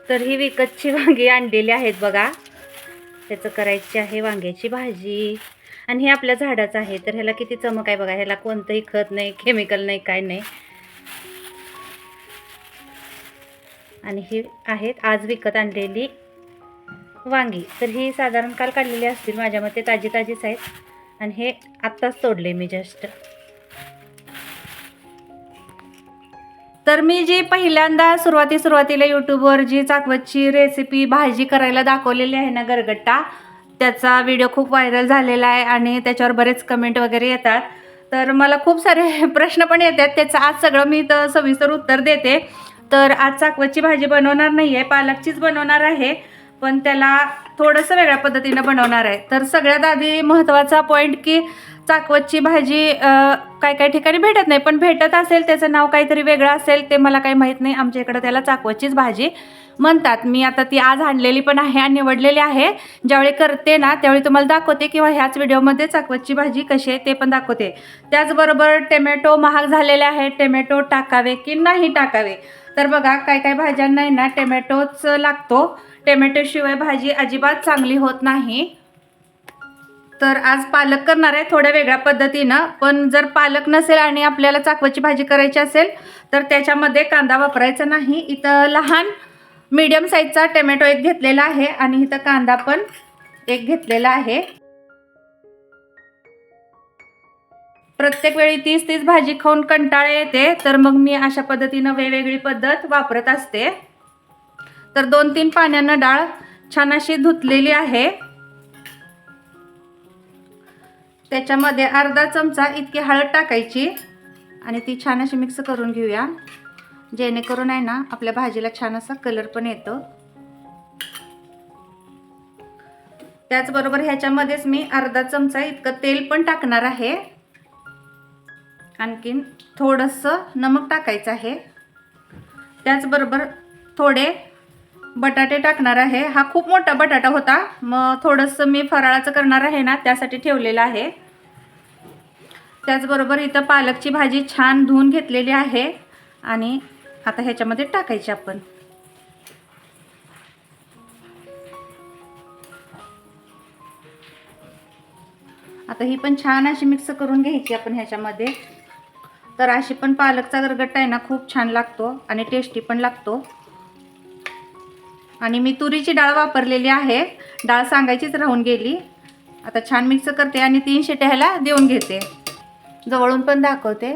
तर ही विकतची वांगी आणलेली आहेत बघा. त्याचं करायची आहे वांग्याची भाजी. आणि हे आपल्या झाडाचं आहे, तर ह्याला किती चमक आहे बघा. ह्याला कोणतंही खत नाही, केमिकल नाही, काय नाही. आणि ही आहेत आज विकत आणलेली वांगी. तर ही साधारण काल काढलेली असतील माझ्या मते, ताजी ताजीच आहेत. आणि हे आत्ताच तोडले मी जस्ट. तर मी जी पहिल्यांदा सुरुवातीला यूट्यूबवर जी चाकवतची रेसिपी भाजी करायला दाखवलेली आहे ना, गरगट्टा, त्याचा व्हिडिओ खूप व्हायरल झालेला आहे आणि त्याच्यावर बरेच कमेंट वगैरे येतात. तर मला खूप सारे प्रश्न पण येतात. त्याचं आज सगळं मी तर सविस्तर उत्तर देते. तर आज चाकवतची भाजी बनवणार नाही आहे, पालकचीच बनवणार आहे, पण त्याला थोडंसं वेगळ्या पद्धतीनं बनवणार आहे. तर सगळ्यात आधी महत्त्वाचा पॉईंट की चाकवतची भाजी काय काय ठिकाणी भेटत नाही, पण भेटत असेल त्याचं नाव काहीतरी वेगळं असेल, ते मला काही माहीत नाही. आमच्या इकडं त्याला चाकवतचीच भाजी म्हणतात. मी आता ती आज आणलेली पण आहे आणि निवडलेली आहे. ज्यावेळी करते ना त्यावेळी तुम्हाला दाखवते, किंवा ह्याच व्हिडिओमध्ये चाकवतची भाजी कशी आहे ते पण दाखवते. त्याचबरोबर टोमॅटो महाग झालेले आहे, टोमॅटो टाकावे की नाही टाकावे. तर बघा, काय काय भाज्यांना आहे ना टोमॅटोच लागतो. टोमॅटोशिवाय भाजी अजिबात चांगली होत नाही. तर आज पालक करणार आहे थोड्या वेगळ्या पद्धतीनं. पण जर पालक नसेल आणि आपल्याला चाकवतची भाजी करायची असेल तर त्याच्यामध्ये कांदा वापरायचा नाही. इथं लहान मीडियम साईजचा टोमॅटो एक घेतलेला आहे आणि इथं कांदा पण एक घेतलेला आहे. प्रत्येक वेळी तीच भाजी खाऊन कंटाळा येते, तर मग मी अशा पद्धतीनं वेगवेगळी पद्धत वापरत असते. तर 2-3 पाण्यानं डाळ छान अशी धुतलेली आहे. त्याच्यामध्ये अर्धा चमचा इतकी हळद टाकायची आणि ती छान अशी मिक्स करून घेऊया, जेणेकरून आहे ना आपल्या भाजीला छान असा कलर पण येतो. त्याचबरोबर ह्याच्यामध्येच मी अर्धा चमचा इतकं तेल पण टाकणार आहे. आणखीन थोडंसं नमक टाकायचं आहे. त्याचबरोबर थोडे बटाटे टाकणार आहे. हा खूप मोठा बटाटा होता, मग थोडंसं मी फराळाचं करणार आहे ना त्यासाठी ठेवलेलं आहे. त्याचबरोबर इथं पालकची भाजी छान धुवून घेतलेली आहे आणि आता ह्याच्यामध्ये टाकायची आपण. आता ही पण छान अशी मिक्स करून घ्यायची आपण ह्याच्यामध्ये. तर अशी पण पालकचा गरगट्टा आहे ना खूप छान लागतो आणि टेस्टी पण लागतो. आणि मी तुरीची डाळ वापरलेली आहे, डाळ सांगायचीच राहून गेली. आता छान मिक्स करते आणि 3 शिट्या ह्याला देऊन घेते. जवळून पण दाखवते.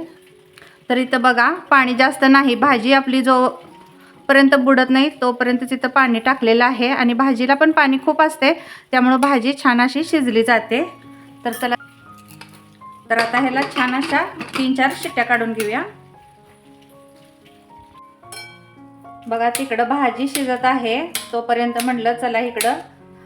तर इथं बघा, पाणी जास्त नाही. भाजी आपली जोपर्यंत बुडत नाही तोपर्यंतच इथं पाणी टाकलेलं आहे आणि भाजीला पण पाणी खूप असते, त्यामुळं भाजी छान अशी शिजली जाते. तर चला, तर आता ह्याला छान अशा 3-4 शिट्ट्या काढून घेऊया. बघा, तिकडं भाजी शिजत आहे तोपर्यंत म्हटलं चला इकडं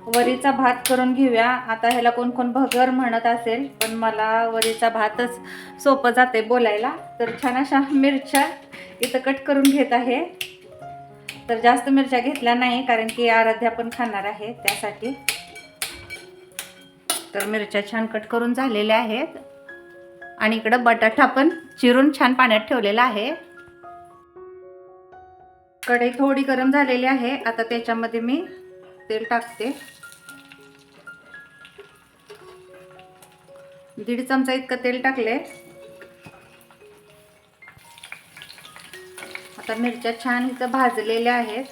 वरीचा भात करून घेऊया. आता ह्याला कोण कोण भगर म्हणत असेल, पण मला वरीचा भातच सोपं जाते बोलायला. तर छान अशा मिरच्या इथं कट करून घेत आहे. तर जास्त मिरच्या घेतल्या नाही, कारण की आराध्या पण खाणार आहे त्यासाठी. तर मिरच्या छान कट करून झालेल्या आहेत आणि इकडं बटाटा पण चिरून छान पाण्यात ठेवलेला आहे. कढई थोडी गरम झालेली आहे. आता त्याच्यामध्ये मी तेल टाकते. 1.5 चमचा इतकं तेल टाकले. आता मिरच्या छान इथं भाजलेल्या आहेत.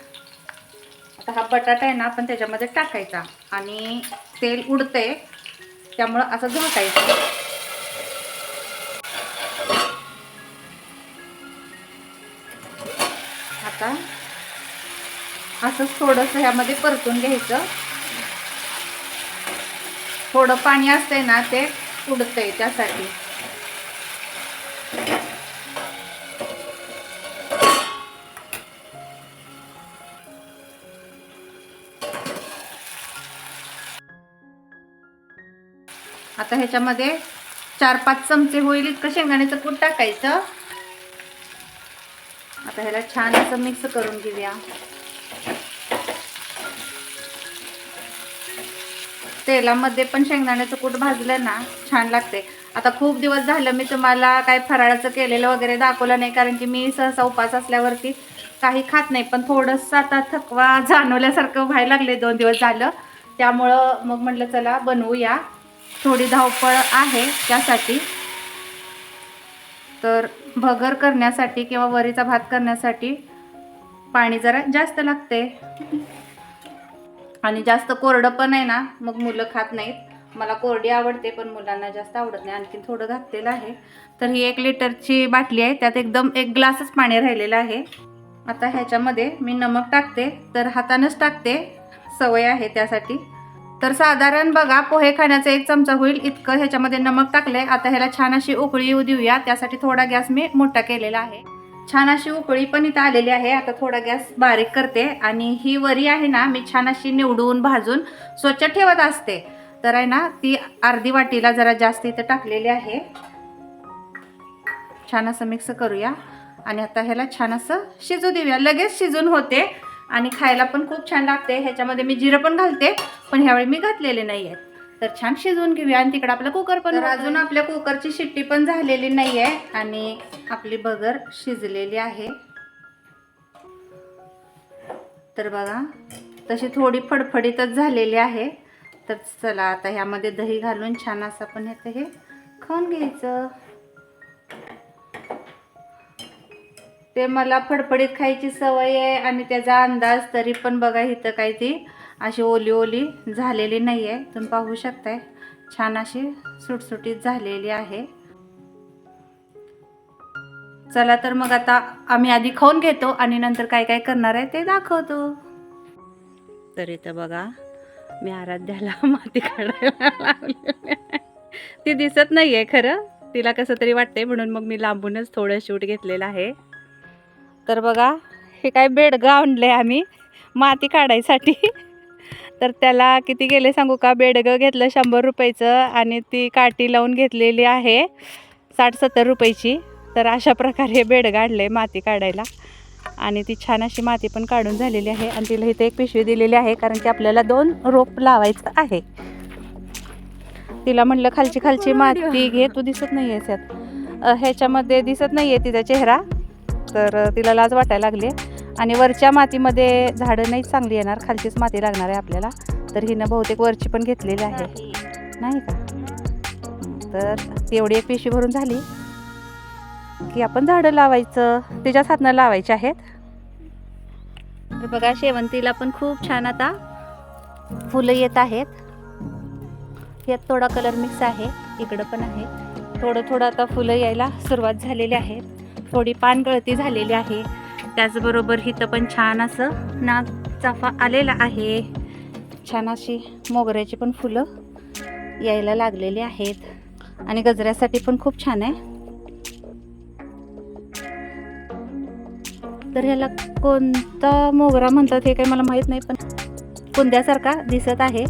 आता हा बटाटा आहे ना आपण त्याच्यामध्ये टाकायचा आणि तेल उडते, त्यामुळं असं झाकायचं. आता असंच थोडंसं ह्यामध्ये परतून घ्यायचं. थोडं पाणी असतंय ना ते उडतंय त्यासाठी. आता ह्याच्यामध्ये 4-5 चमचे होईल इतकं शेंगदाण्याचं कूट टाकायचं. आता ह्याला छान असं मिक्स करून घेऊया. तेलामध्ये पण शेंगदाण्याचं कूट भाजलं ना छान लागते. आता खूप दिवस झालं मी तुम्हाला काय फराळाचं केलेलं वगैरे दाखवलं नाही, कारण की मी सहसा उपास असल्यावरती काही खात नाही, पण थोडंसं आता थकवा जाणवल्यासारखं व्हायला लागले 2 दिवस झालं. त्यामुळं मग म्हटलं चला बनवूया. थोडी धावपळ आहे त्यासाठी. तर भगर करण्यासाठी किंवा वरीचा भात करण्यासाठी पाणी जरा जास्त लागते आणि जास्त कोरडं पण आहे ना, मग मुलं खात नाहीत. मला कोरडी आवडते पण मुलांना जास्त आवडत नाही. आणखी थोडं घातलेलं आहे. तर ही 1 लिटरची बाटली आहे, त्यात एकदम 1 ग्लासच पाणी राहिलेलं आहे. आता ह्याच्यामध्ये मी नमक टाकते, तर हातानंच टाकते, सवय आहे त्यासाठी. तर साधारण बघा पोहे खाण्याचा 1 चमचा होईल इतकं ह्याच्यामध्ये नमक टाकलंय. आता ह्याला छान अशी उकळी येऊ देऊया. त्यासाठी थोडा गॅस मी मोठा केलेला आहे. छान अशी उकळी पण इथं आलेली आहे. आता थोडा गॅस बारीक करते आणि ही वरी आहे ना, मी छान अशी निवडून भाजून स्वच्छ ठेवत असते. तर आहे ना, ती अर्धी वाटीला जरा जास्त इथं टाकलेली आहे. छान असं मिक्स करूया आणि आता ह्याला छान असं शिजू देऊया. लगेच शिजून होते आणि खायला पण खूप छान लागते. ह्याच्यामध्ये मी जिरं पण घालते, पण ह्यावेळी मी घातलेले नाही आहेत. तर छान शिजवून घेऊया. आणि तिकडं आपलं कुकर पण, अजून आपल्या कुकरची शिट्टी पण झालेली नाही आहे आणि आपली भगर शिजलेली आहे. तर बघा तशी थोडी फडफडीतच झालेली आहे. तर चला आता ह्यामध्ये दही घालून छान असं आपण हे खाऊन घ्यायचं. ते मला फडफडीत खायची सवय आहे आणि त्याचा अंदाज. तरी पण बघा इथं काही ती अशी ओली ओली झालेली नाही आहे. तुम्ही पाहू शकताय छान अशी सुटसुटीत झालेली आहे. चला तर मग आता आम्ही आधी खाऊन घेतो आणि नंतर काय काय करणार आहे ते दाखवतो. तर इथं बघा मी आराध्याला माती काढायला लावली. ती दिसत नाही आहे खरं, तिला कसं तरी वाटते म्हणून मग मी लांबूनच थोडं शूट घेतलेलं आहे. तर बघा हे काय बेडगं आणलंय आम्ही माती काढायसाठी. तर त्याला किती गेले सांगू का? बेडगं घेतलं 100 रुपयाचं आणि ती काठी लावून घेतलेली आहे 60-70 रुपयाची. तर अशा प्रकारे बेडगं आणलंय माती काढायला आणि ती छान अशी माती पण काढून झालेली आहे. आणि तिला इथे 1 पिशवी दिलेली आहे कारण की आपल्याला 2 रोप लावायचं आहे. तिला म्हटलं खालची माती घे, तू दिसत नाही आहेस यात, ह्याच्यामध्ये दिसत नाही आहे तिचा चेहरा. तर तिला लाज वाटायला लागली आणि वरच्या मातीमध्ये झाडं नाही चांगली येणार, खालचीच माती लागणार आहे आपल्याला. तर हिनं बहुतेक वरची पण घेतलेली आहे नाही का? तर तेवढी 1 पिशवी भरून झाली की आपण झाडं लावायचं, तिच्याच हातनं लावायचे आहेत. तर बघा शेवंतीला पण खूप छान आता फुलं येत आहेत. यात थोडा कलर मिक्स आहे, इकडं पण आहे. थोडं आता फुलं यायला सुरुवात झालेली आहे. थोडी पानगळती झालेली आहे. त्याचबरोबर इथं पण छान असं नागचाफा आलेला आहे. छान अशी मोगऱ्याची पण फुलं यायला लागलेली आहेत आणि गजऱ्यासाठी पण खूप छान आहे. तर ह्याला कोणता मोगरा म्हणतात हे काही मला माहीत नाही, पण कुंद्यासारखा दिसत आहे.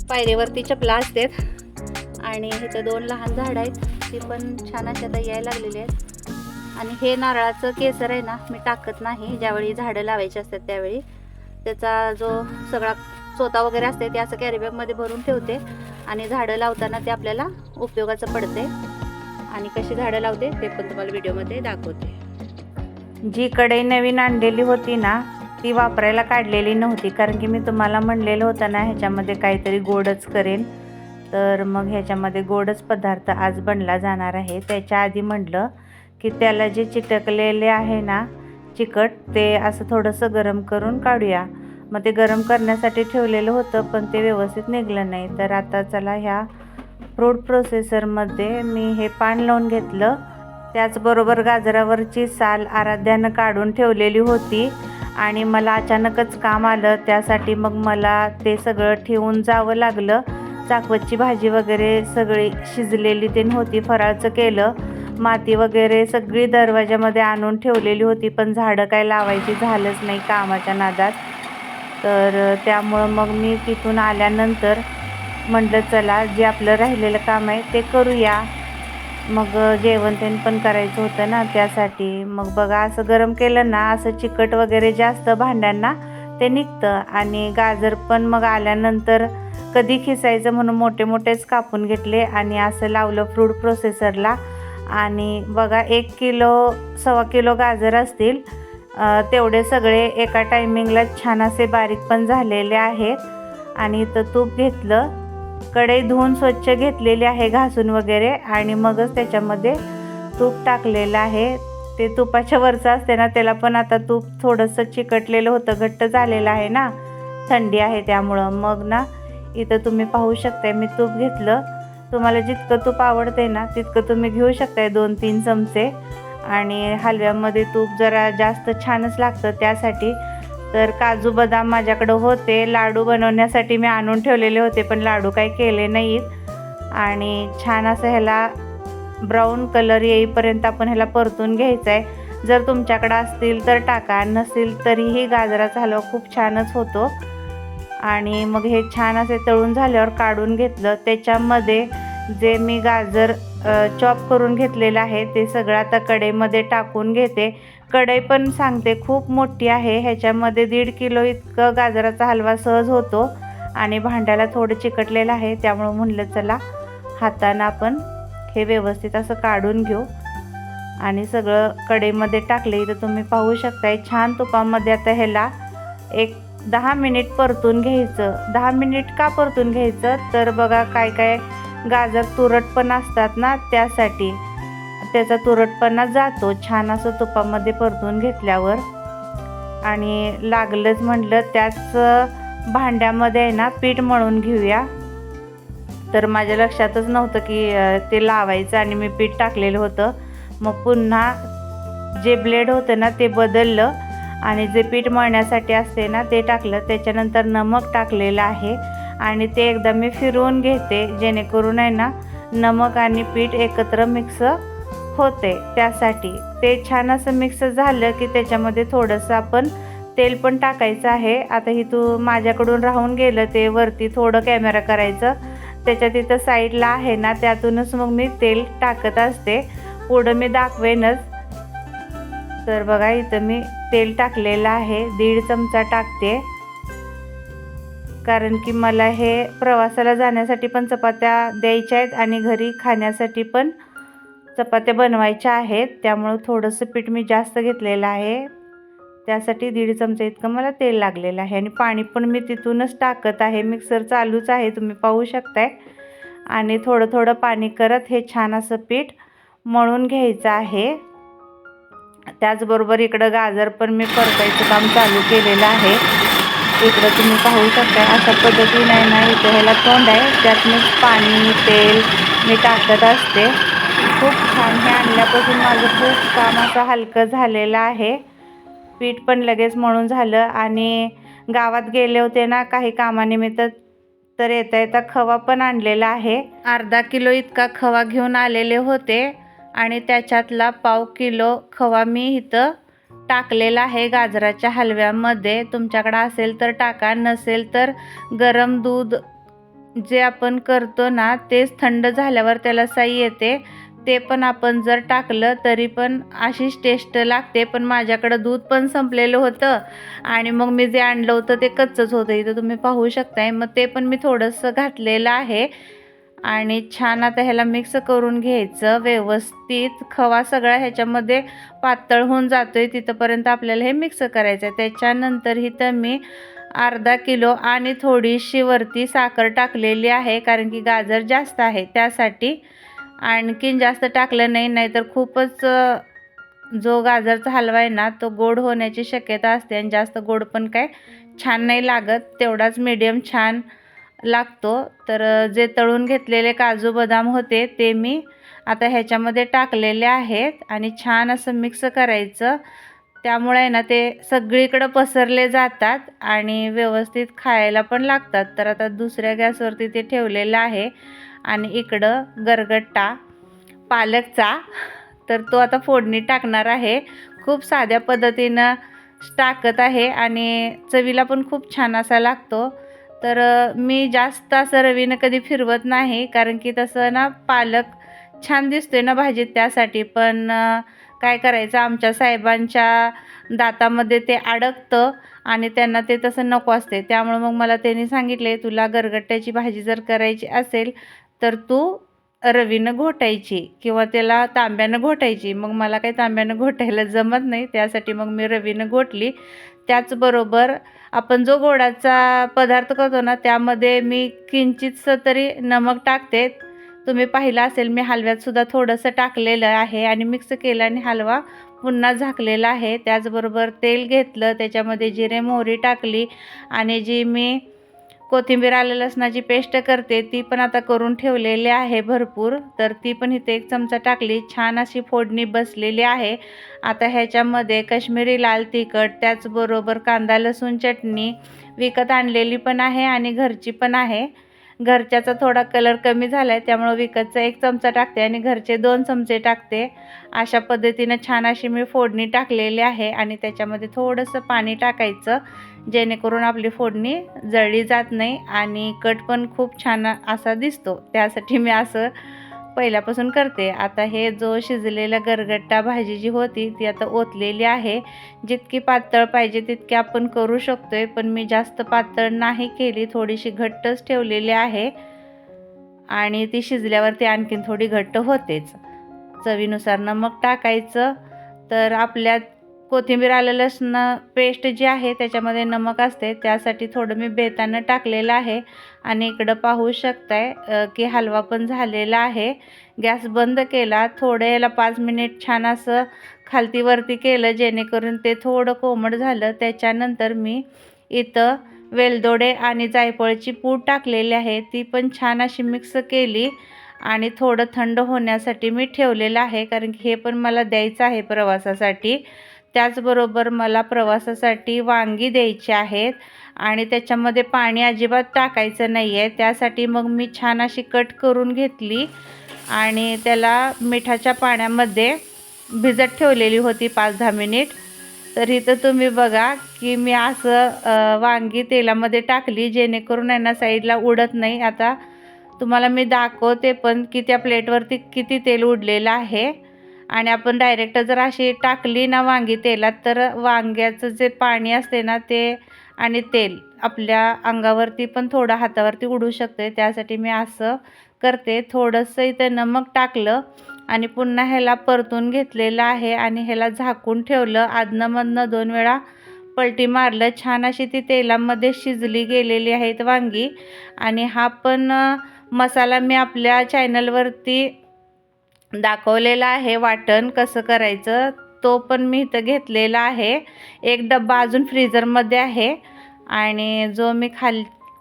पायरीवरती चपला असतात आणि इथं 2 लहान झाडं आहेत, ती पण छान अशा आता यायला लागलेली आहेत. आणि हे नारळाचं केसर आहे ना, मी टाकत नाही. ज्यावेळी झाडं लावायची असतात त्यावेळी त्याचा जो सगळा चोथा वगैरे असते ते असं कॅरीबॅगमध्ये भरून ठेवते आणि झाडं लावताना ते आपल्याला उपयोगाचं पडते. आणि कशी झाडं लावते ते पण तुम्हाला व्हिडिओमध्ये दाखवते. जी कढई नवीन आणलेली होती ना, ती वापरायला काढलेली नव्हती कारण की मी तुम्हाला म्हणलेलं होतं ना ह्याच्यामध्ये काहीतरी गोडच करेन. तर मग ह्याच्यामध्ये गोडच पदार्थ आज बनला जाणार आहे. त्याच्या आधी म्हटलं की त्याला जे चिटकलेले आहे ना चिकट, ते असं थोडंसं गरम करून काढूया. मग ते गरम करण्यासाठी ठेवलेलं होतं पण ते व्यवस्थित निघलं नाही. तर आता चला ह्या फ्रूट प्रोसेसरमध्ये मी हे पान लावून घेतलं. त्याचबरोबर गाजरावरची साल आराध्यानं काढून ठेवलेली होती आणि मला अचानकच काम आलं, त्यासाठी मग मला ते सगळं ठेवून जावं लागलं. चाकवतची भाजी वगैरे सगळी शिजलेली ते होती, फराळचं केलं. माती वगैरे सगळी दरवाजामध्ये आणून ठेवलेली होती, पण झाडं काय लावायची झालंच नाही कामाच्या नादात. तर त्यामुळं मग मी तिथून आल्यानंतर म्हटलं चला जे आपलं राहिलेलं काम आहे ते करूया. मग जेवण ते पण करायचं होतं ना त्यासाठी. मग बघा असं गरम केलं ना असं चिकट वगैरे जास्त भांड्यांना ते निघतं. आणि गाजर पण मग आल्यानंतर कधी खिसायचं म्हणून मोठे मोठेच कापून घेतले आणि असं लावलं फ्रूट प्रोसेसरला. आणि बघा 1 किलो 1.25 किलो गाजर असतील, तेवढे सगळे एका टायमिंगला छान असे बारीक पण झालेले आहेत. आणि इथं तूप घेतलं, कढई धुवून स्वच्छ घेतलेली आहे घासून वगैरे, आणि मगच त्याच्यामध्ये तूप टाकलेलं आहे. ते तुपाच्या वरचं असते ना, त्याला पण आता तूप थोडंसं चिकटलेलं होतं, घट्ट झालेलं आहे ना, थंडी आहे त्यामुळं. मग ना इथं तुम्ही पाहू शकताय मी तूप घेतलं. तुम्हाला जितकं तूप आवडते ना तितकं तुम्ही घेऊ शकताय, 2-3 चमचे. आणि हलव्यामध्ये तूप जरा जास्त छानच लागतं त्यासाठी. तर काजू बदाम माझ्याकडं होते, लाडू बनवण्यासाठी मी आणून ठेवलेले होते, पण लाडू काही केले नाहीत. आणि छान असं ह्याला ब्राऊन कलर येईपर्यंत आपण ह्याला परतून घ्यायचं आहे. जर तुमच्याकडं असतील तर टाका, नसेल तरीही गाजराचा हलवा खूप छानच होतो. आणि मग हे छान असे तळून झाल्यावर काढून घेतलं. त्याच्यामध्ये जे मी गाजर चॉप करून घेतलेलं आहे ते सगळं आता कढईमध्ये टाकून घेते. कढई पण सांगते खूप मोठी आहे, ह्याच्यामध्ये 1.5 किलो इतकं गाजराचा हलवा सहज होतो. आणि भांड्याला थोडं चिकटलेलं आहे, त्यामुळं म्हणलं चला हातानं आपण हे व्यवस्थित असं काढून घेऊ. आणि सगळं कढईमध्ये टाकले. इथं तुम्ही पाहू शकताय छान तुपामध्ये आता ह्याला एक 10 मिनिट परतून घ्यायचं. 10 मिनिट का परतून घ्यायचं तर बघा काय काय गाजर तुरटपणा असतात ना, त्यासाठी त्याचा तुरटपणा जातो छान असं तुपामध्ये परतून घेतल्यावर. आणि लागलंच म्हटलं त्याच भांड्यामध्ये आहे ना पीठ मळून घेऊया. तर माझ्या लक्षातच नव्हतं की ते लावायचं, आणि मी पीठ टाकलेलं होतं. मग पुन्हा जे ब्लेड होतं ना ते बदललं, आणि जे पीठ मळण्यासाठी असते ना ते टाकलं. त्याच्यानंतर नमक टाकलेलं आहे, आणि ते एकदा मी फिरवून घेते जेणेकरून आहे ना नमक आणि पीठ एकत्र मिक्स होते. त्यासाठी ते छान असं मिक्स झालं की त्याच्यामध्ये थोडंसं आपण तेल पण टाकायचं आहे. आता ही माझ्याकडून राहून गेलं ते वरती थोडं कॅमेरा करायचं, त्याच्या तिथं साईडला आहे ना त्यातूनच मग मी तेल टाकत असते. पुढं मी दाखवेनच. तर बघा इथं मी तेल टाकलेलं आहे, 1.5 चमचा टाकते, कारण की मला हे प्रवासाला जाण्यासाठी पण चपात्या द्यायच्या आहेत आणि घरी खाण्यासाठी पण चपात्या बनवायच्या आहेत. त्यामुळं थोडंसं पीठ मी जास्त घेतलेलं आहे, त्यासाठी 1.5 चमचा इतकं मला तेल लागलेलं आहे. आणि पाणी पण मी तिथूनच टाकत आहे, मिक्सर चालूच आहे तुम्ही पाहू शकताय. आणि थोडं थोडं पाणी करत हे छान असं पीठ मळून घ्यायचं आहे. त्याचबरोबर इकडं गाजर पण मी परतायचं काम चालू केलेलं आहे. इकडं तुम्ही पाहू शकता अशा पद्धतीने आहे ना, इथं ह्याला तोंड आहे, त्यात मी पाणी तेल मी टाकत असते. खूप छान हे आणल्यापासून माझं खूप काम असं हलकं झालेलं आहे. पीठ पण लगेच मळून झालं. आणि गावात गेले होते ना काही कामानिमित्त, तर येता येता खवा पण आणलेला आहे. अर्धा किलो इतका खवा घेऊन आलेले होते, आणि त्याच्यातला 1/2 किलो खवा मी इथं टाकलेला आहे गाजराच्या हलव्यामध्ये. तुमच्याकडे असेल तर टाका, नसेल तर गरम दूध जे आपण करतो ना तेच थंड झाल्यावर त्याला साई येते, ते पण आपण जर टाकलं तरी पण अशीच टेस्ट लागते. पण माझ्याकडं दूध पण संपलेलं होतं, आणि मग मी जे आणलं होतं ते कच्चंच होतं, इथं तुम्ही पाहू शकताय. मग ते पण मी थोडंसं घातलेलं आहे. आणि छान आता ह्याला मिक्स करून घ्यायचं व्यवस्थित. खवा सगळा ह्याच्यामध्ये पातळ होऊन जातोय तिथंपर्यंत आपल्याला हे मिक्स करायचं आहे. त्याच्यानंतर इथं मी अर्धा किलो आणि थोडीशी वरती साखर टाकलेली आहे, कारण की गाजर जास्त आहे त्यासाठी. आणखीन जास्त टाकलं नाही, नाहीतर खूपच जो गाजरचा हलवा आहे ना तो गोड होण्याची शक्यता असते, आणि जास्त गोड पण काय छान नाही लागत, तेवढाच मीडियम छान लागतो. तर जे तळून घेतलेले काजू बदाम होते ते मी आता ह्याच्यामध्ये टाकलेले आहेत, आणि छान असं मिक्स करायचं. त्यामुळे आहे ना ते सगळीकडं पसरले जातात आणि व्यवस्थित खायला पण लागतात. तर आता दुसऱ्या गॅसवरती ते ठेवलेलं आहे. आणि इकडं गरगट्टा पालकचा, तर तो आता फोडणी टाकणार आहे. खूप साध्या पद्धतीनं टाकत आहे, आणि चवीला पण खूप छान असा लागतो. तर मी जास्त असं रवीनं कधी फिरवत नाही, कारण की तसं ना पालक छान दिसतोय ना भाजीत, त्यासाठी. पण काय करायचं, आमच्या साहेबांच्या दातामध्ये ते अडकतं आणि त्यांना ते तसं नको असते. त्यामुळे मग मला त्यांनी सांगितले, तुला गरगट्ट्याची भाजी जर करायची असेल तर तू रवीनं घोटायची किंवा त्याला तांब्यानं घोटायची. मग मला काही तांब्यानं घोटायला जमत नाही, त्यासाठी मग मी रवीनं घोटली. त्याचबरोबर आपण जो गोडाचा पदार्थ करतो ना, त्यामध्ये मी किंचितसं तरी नमक टाकते. तुम्ही पाहिलं असेल, मी हलव्यातसुद्धा थोडंसं टाकलेलं आहे आणि मिक्स केलं आणि हलवा पुन्हा झाकलेला आहे. त्याचबरोबर तेल घेतलं, त्याच्यामध्ये जिरे मोहरी टाकली आणि जी मी कोथिंबीर आलं लसणाची पेस्ट करते ती पण आता करून ठेवलेली आहे भरपूर, तर ती पण इथे 1 चमचा टाकली. छान अशी फोडणी बसलेली आहे. आता ह्याच्यामध्ये काश्मीरी लाल तिखट, त्याचबरोबर कांदा लसूण चटणी विकत आणलेली पण आहे आणि घरची पण आहे. घरच्याचा थोडा कलर कमी झाला आहे, त्यामुळं विकतचा 1 चमचा टाकते आणि घरचे 2 चमचे टाकते. अशा पद्धतीनं छान अशी मी फोडणी टाकलेली आहे आणि त्याच्यामध्ये थोडंसं पाणी टाकायचं, जेणेकरून आपली फोडणी जळली जात नाही आणि कट पण खूप छान असा दिसतो. त्यासाठी मी असं पहिल्यापासून करते. आता हे जो शिजलेला गरगट्टा भाजी जी होती ती आता ओतलेली आहे. जितकी पातळ पाहिजे तितकी आपण करू शकतोय, पण मी जास्त पातळ नाही केली, थोडीशी घट्टच ठेवलेली आहे आणि ती शिजल्यावर ती आणखीन थोडी घट्ट होतेच. चवीनुसार नमक टाकायचं. तर आपल्या कोथिंबीर आलं लसूण पेस्ट जी आहे त्याच्यामध्ये नमक असते, त्यासाठी थोडं मी बेतानं टाकलेलं आहे आणि इकडं पाहू शकताय की हलवा पण झालेला आहे. गॅस बंद केला. थोडं याला 5 मिनिट छान असं खालती वरती केलं, जेणेकरून ते थोडं कोमट झालं. त्याच्यानंतर मी इथं वेलदोडे आणि जायफळची पूड टाकलेली आहे, ती पण छान अशी मिक्स केली आणि थोडं थंड होण्यासाठी मी ठेवलेलं आहे, कारण की हे पण मला द्यायचं आहे प्रवासासाठी. त्याचबरोबर मला प्रवासासाठी वांगी द्यायची आहेत आणि त्याच्यामध्ये पाणी अजिबात टाकायचं नाही आहे. त्यासाठी मग मी छान अशी कट करून घेतली आणि त्याला मिठाच्या पाण्यामध्ये भिजत ठेवलेली होती 5-10 मिनिट. तर इथं तुम्ही बघा की मी असं वांगी तेलामध्ये टाकली, जेणेकरून यांना साईडला उडत नाही. आता तुम्हाला मी दाखवते पण की त्या प्लेटवरती किती तेल उडलेलं आहे. आणि आपण डायरेक्ट जर अशी टाकली ना वांगी तेलात, तर वांग्याचं जे पाणी असते ना ते आणि तेल आपल्या अंगावरती पण थोडं हातावरती उडू शकते. त्यासाठी मी असं करते. थोडंसं इथं नमक टाकलं आणि पुन्हा ह्याला परतून घेतलेलं आहे आणि ह्याला झाकून ठेवलं. आधनंमधनं 2 वेळा पलटी मारलं. छान अशी ती तेलामध्ये शिजली गेलेली आहेत वांगी. आणि हा पण मसाला मी आपल्या चॅनलवरती दाखवलेला आहे, वाटण कसं करायचं, तो पण मी इथं घेतलेला आहे. 1 डब्बा अजून फ्रीझरमध्ये आहे आणि जो मी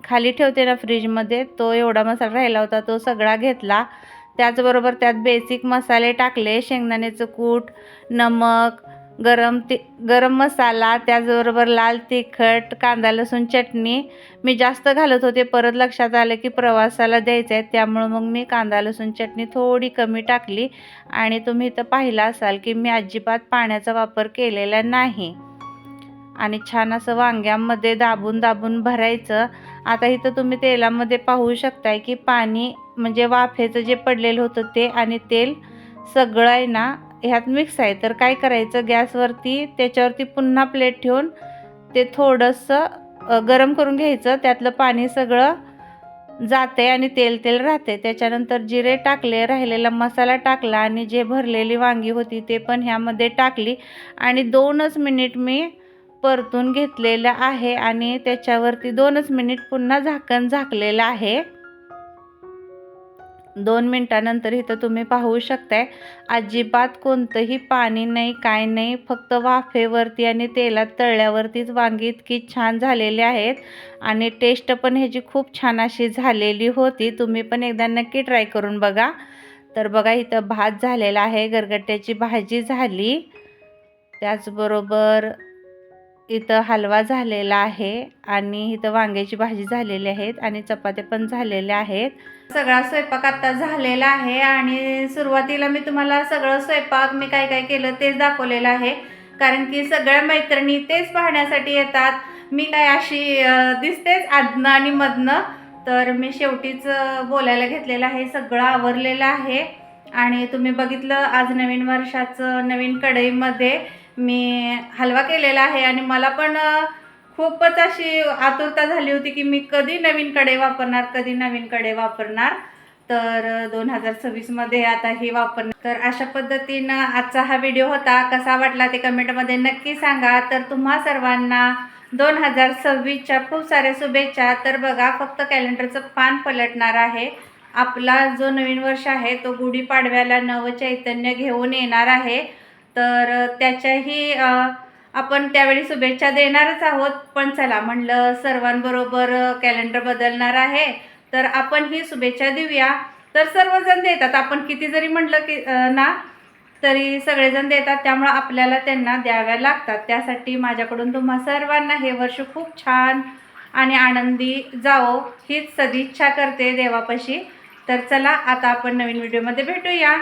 खाली ठेवते ना फ्रीजमध्ये, तो एवढा मसाला राहिला होता, तो सगळा घेतला. त्याचबरोबर त्यात बेसिक मसाले टाकले, शेंगदाण्याचं कूट, नमक, गरम मसाला, त्याचबरोबर लाल तिखट, कांदा लसूण चटणी मी जास्त घालत होते. परत लक्षात आलं की प्रवासाला द्यायचं आहे, त्यामुळं मग मी कांदा लसूण चटणी थोडी कमी टाकली. आणि तुम्ही इथं पाहिलं असाल की मी अजिबात पाण्याचा वापर केलेला नाही आणि छान असं वांग्यामध्ये दाबून दाबून भरायचं. आता इथं तुम्ही तेलामध्ये पाहू शकताय की पाणी म्हणजे वाफेचं जे पडलेलं होतं ते आणि तेल सगळं आहे ना ह्यात मिक्स आहे. तर काय करायचं, गॅसवरती त्याच्यावरती पुन्हा प्लेट ठेवून ते थोडंसं गरम करून घ्यायचं. त्यातलं पाणी सगळं जाते आणि तेल तेल राहते. त्याच्यानंतर जिरे टाकले, राहिलेला मसाला टाकला आणि जे भरलेली वांगी होती ते पण ह्यामध्ये टाकली आणि 2च मिनिट मी परतून घेतलेलं आहे आणि त्याच्यावरती 2च मिनिट पुन्हा झाकण झाकलेलं आहे. 2 मिनिटानंतर इथं तुम्ही पाहू शकताय अजिबात कोणतंही पाणी नाही, काय नाही, फक्त वाफेवरती आणि तेलात तळल्यावरतीच वांगी इतकी छान झालेली आहेत आणि टेस्ट पण ह्याची खूप छान अशी झालेली होती. तुम्ही पण एकदा नक्की ट्राय करून बघा. तर बघा इथं भात झालेला आहे, गरगट्ट्याची भाजी झाली, त्याचबरोबर इथं हलवा झालेला आहे आणि इथं वांग्याची भाजी झालेली आहेत आणि चपात्या पण झालेल्या आहेत. सगळा स्वयंपाक आता झालेला आहे आणि सुरुवातीला मी तुम्हाला सगळं स्वयंपाक मी काय काय केलं तेच दाखवलेलं आहे, कारण की सगळ्या मैत्रिणी तेच पाहण्यासाठी येतात. मी काय अशी दिसतेच आधनं आणि मधनं, तर मी शेवटीच बोलायला घेतलेलं आहे. सगळं आवरलेलं आहे आणि तुम्ही बघितलं आज नवीन वर्षाचं नवीन कढईमध्ये मी हलवा केलेला आहे आणि मला पण खूपच अशी आतुरता झाली होती की मी कधी नवीन कढई वापरणार, कधी नवीन कढई वापरणार. तर 2026मध्ये आता हे वापरणार. तर अशा पद्धतीनं आजचा हा व्हिडिओ होता. कसा वाटला ते कमेंटमध्ये नक्की सांगा. तर तुम्हा सर्वांना 2026च्या खूप साऱ्या शुभेच्छा. तर बघा, फक्त कॅलेंडरचं पान पलटणार आहे. आपला जो नवीन वर्ष आहे तो गुढीपाडव्याला नवचैतन्य घेऊन येणार आहे. तर त्याच्याही आपण त्यावेळी शुभेच्छा देणारच आहोत. पण चला म्हणलं, सर्वांबरोबर कॅलेंडर बदलणार आहे तर आपण ही शुभेच्छा देऊया. तर सर्वजण देतात, आपण किती जरी म्हटलं की ना तरी सगळेजण देतात, त्यामुळं आपल्याला त्यांना द्याव्या लागतात. त्यासाठी माझ्याकडून तुम्हा सर्वांना हे वर्ष खूप छान आणि आनंदी जावो हीच सदिच्छा करते देवापाशी. तर चला, आता आपण नवीन व्हिडिओमध्ये भेटूया.